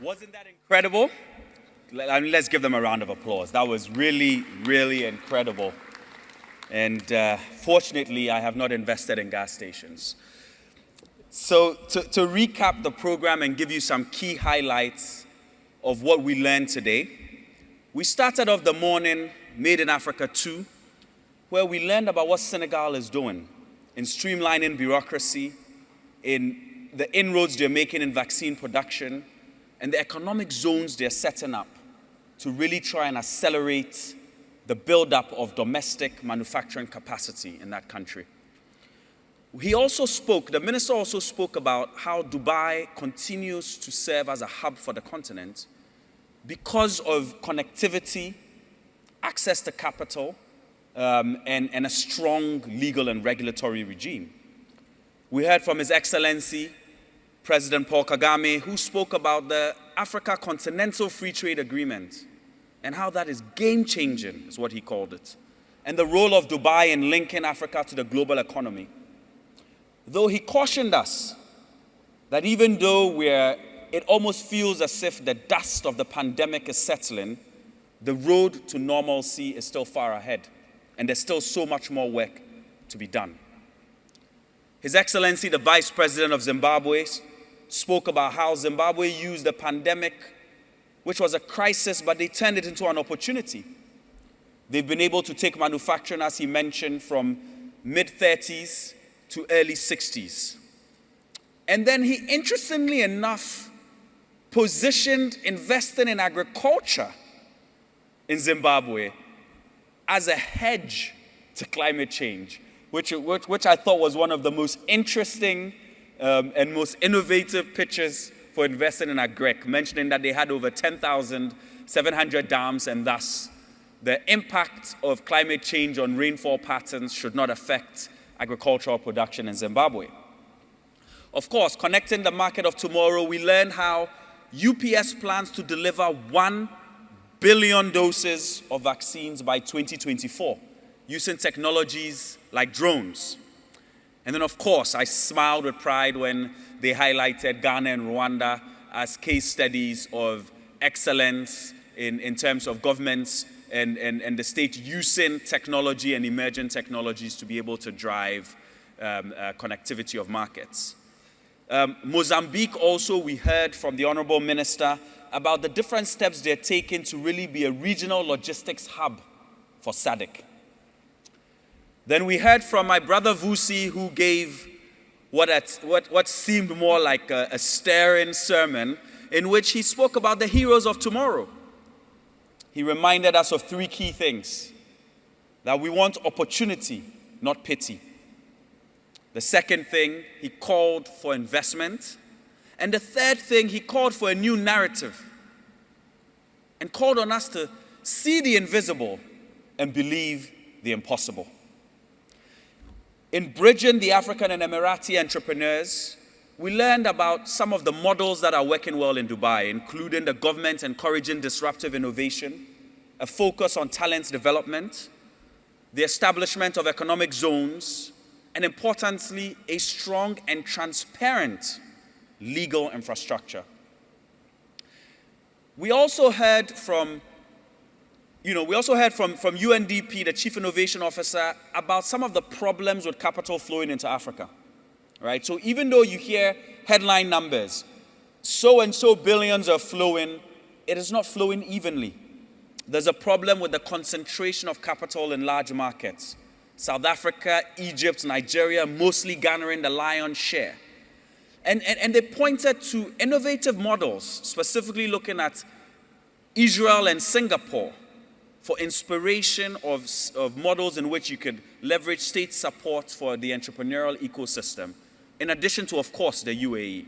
Wasn't that incredible? Let's give them a round of applause. That was really, really incredible. And fortunately, I have not invested in gas stations. So to recap the program and give you some key highlights of what we learned today, we started off the morning Made in Africa 2, where we learned about what Senegal is doing in streamlining bureaucracy, in the inroads they're making in vaccine production, and the economic zones they're setting up to really try and accelerate the buildup of domestic manufacturing capacity in that country. The minister also spoke about how Dubai continues to serve as a hub for the continent because of connectivity, access to capital, and a strong legal and regulatory regime. We heard from His Excellency, President Paul Kagame, who spoke about the Africa Continental Free Trade Agreement and how that is game-changing, is what he called it, and the role of Dubai in linking Africa to the global economy. Though he cautioned us that even though it almost feels as if the dust of the pandemic is settling, the road to normalcy is still far ahead, and there's still so much more work to be done. His Excellency, the Vice President of Zimbabwe, spoke about how Zimbabwe used the pandemic, which was a crisis, but they turned it into an opportunity. They've been able to take manufacturing, as he mentioned, from mid-30s to early 60s. And then he, interestingly enough, positioned investing in agriculture in Zimbabwe as a hedge to climate change, which I thought was one of the most interesting and most innovative pitches for investing in agric, mentioning that they had over 10,700 dams, and thus the impact of climate change on rainfall patterns should not affect agricultural production in Zimbabwe. Of course, connecting the market of tomorrow, we learned how UPS plans to deliver 1 billion doses of vaccines by 2024 using technologies like drones. And then, of course, I smiled with pride when they highlighted Ghana and Rwanda as case studies of excellence in terms of governments and the state using technology and emerging technologies to be able to drive connectivity of markets. Mozambique also, we heard from the Honorable Minister about the different steps they're taking to really be a regional logistics hub for SADC. Then we heard from my brother Vusi, who gave what seemed more like a stirring sermon in which he spoke about the heroes of tomorrow. He reminded us of 3 key things: that we want opportunity, not pity. The second thing, he called for investment. And the third thing, he called for a new narrative and called on us to see the invisible and believe the impossible. In bridging the African and Emirati entrepreneurs, we learned about some of the models that are working well in Dubai, including the government encouraging disruptive innovation, a focus on talent development, the establishment of economic zones, and importantly, a strong and transparent legal infrastructure. We also heard from UNDP, the Chief Innovation Officer, about some of the problems with capital flowing into Africa, right? So even though you hear headline numbers, so and so billions are flowing, it is not flowing evenly. There's a problem with the concentration of capital in large markets. South Africa, Egypt, Nigeria, mostly garnering the lion's share. And they pointed to innovative models, specifically looking at Israel and Singapore, for inspiration of models in which you could leverage state support for the entrepreneurial ecosystem, in addition to, of course, the UAE.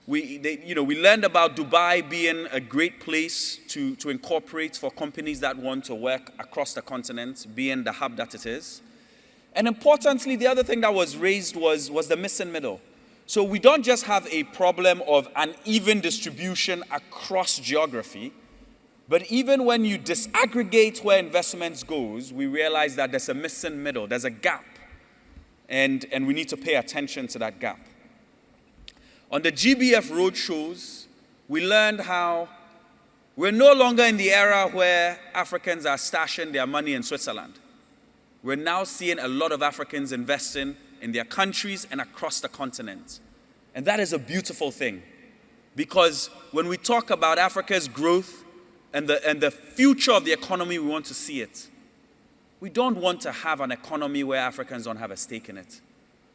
We learned about Dubai being a great place to incorporate for companies that want to work across the continent, being the hub that it is. And importantly, the other thing that was raised was the missing middle. So we don't just have a problem of uneven distribution across geography, but even when you disaggregate where investments goes, we realize that there's a missing middle, there's a gap, and we need to pay attention to that gap. On the GBF roadshows, we learned how we're no longer in the era where Africans are stashing their money in Switzerland. We're now seeing a lot of Africans investing in their countries and across the continent. And that is a beautiful thing, because when we talk about Africa's growth and the future of the economy, we want to see it. We don't want to have an economy where Africans don't have a stake in it.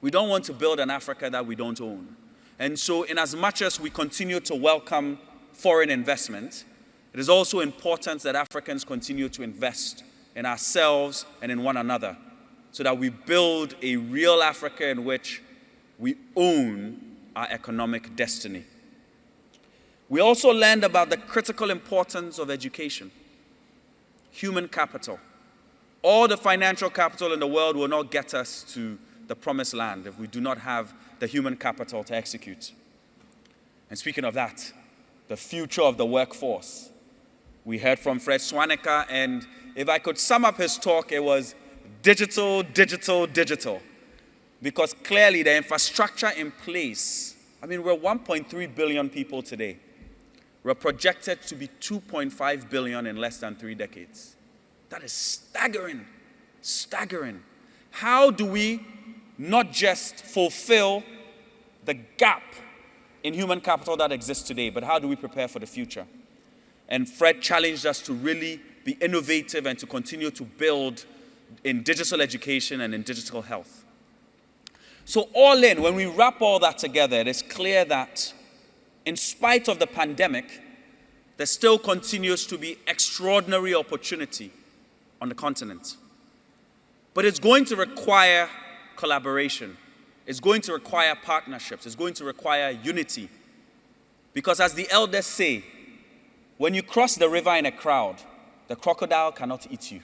We don't want to build an Africa that we don't own. And so in as much as we continue to welcome foreign investment, it is also important that Africans continue to invest in ourselves and in one another, so that we build a real Africa in which we own our economic destiny. We also learned about the critical importance of education, human capital. All the financial capital in the world will not get us to the promised land if we do not have the human capital to execute. And speaking of that, the future of the workforce. We heard from Fred Swanecker, and if I could sum up his talk, it was digital, digital, digital. Because clearly the infrastructure in place, we're 1.3 billion people today. We're projected to be 2.5 billion in less than 3 decades. That is staggering, staggering. How do we not just fulfill the gap in human capital that exists today, but how do we prepare for the future? And Fred challenged us to really be innovative and to continue to build in digital education and in digital health. So all in, when we wrap all that together, it is clear that in spite of the pandemic, there still continues to be extraordinary opportunity on the continent. But it's going to require collaboration. It's going to require partnerships. It's going to require unity. Because as the elders say, when you cross the river in a crowd, the crocodile cannot eat you.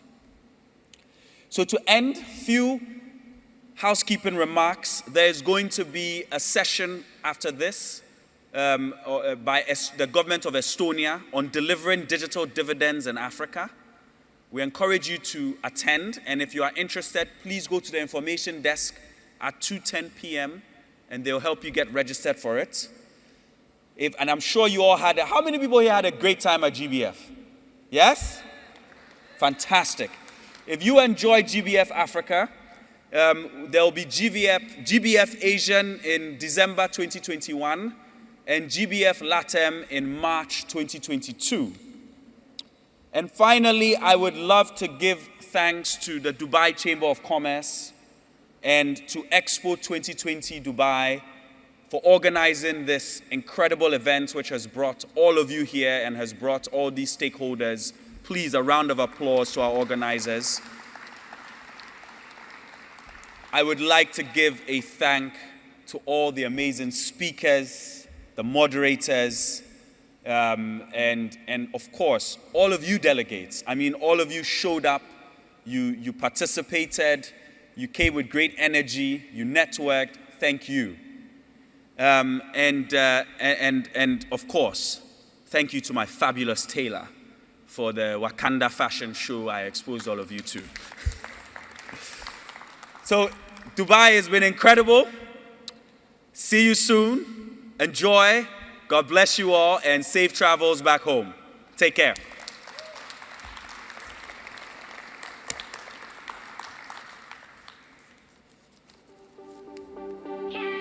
So to end, few housekeeping remarks. There is going to be a session after this by the government of Estonia on delivering digital dividends in Africa. We encourage you to attend, and if you are interested, please go to the information desk at 2:10 p.m. and they'll help you get registered for it. And I'm sure you all how many people here had a great time at GBF? Yes? Fantastic. If you enjoy GBF Africa, there will be GBF Asian in December 2021 and GBF LATAM in March 2022. And finally, I would love to give thanks to the Dubai Chamber of Commerce and to Expo 2020 Dubai for organizing this incredible event, which has brought all of you here and has brought all these stakeholders. Please, a round of applause to our organizers. I would like to give a thank to all the amazing speakers, the moderators, and of course, all of you delegates. All of you showed up, you participated, you came with great energy, you networked. Thank you. And of course, thank you to my fabulous tailor for the Wakanda fashion show I exposed all of you to. So, Dubai has been incredible. See you soon. Enjoy. God bless you all, and safe travels back home. Take care.